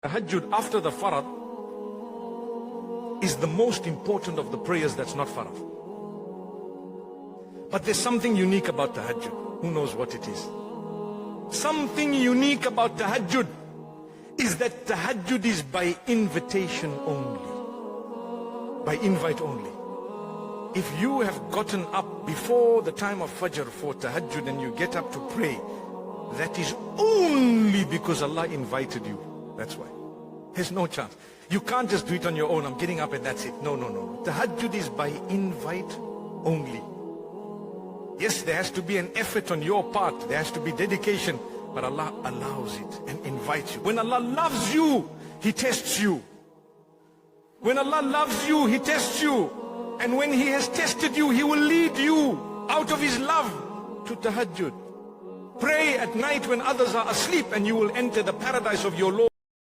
Tahajjud after the Faradh is the most important of the prayers that's not Faradh. But there's something unique about Tahajjud. Who knows what it is? Something unique about Tahajjud is that Tahajjud is by invitation only. By invite only. If you have gotten up before the time of Fajr for Tahajjud and you get up to pray, that is only because Allah invited you. That's why. There's no chance. You can't just do it on your own. I'm getting up and that's it. No, no, no. Tahajjud is by invite only. Yes, there has to be an effort on your part. There has to be dedication. But Allah allows it and invites you. When Allah loves you, He tests you. When Allah loves you, He tests you. And when He has tested you, He will lead you out of His love to Tahajjud. Pray at night when others are asleep and you will enter the paradise of your Lord.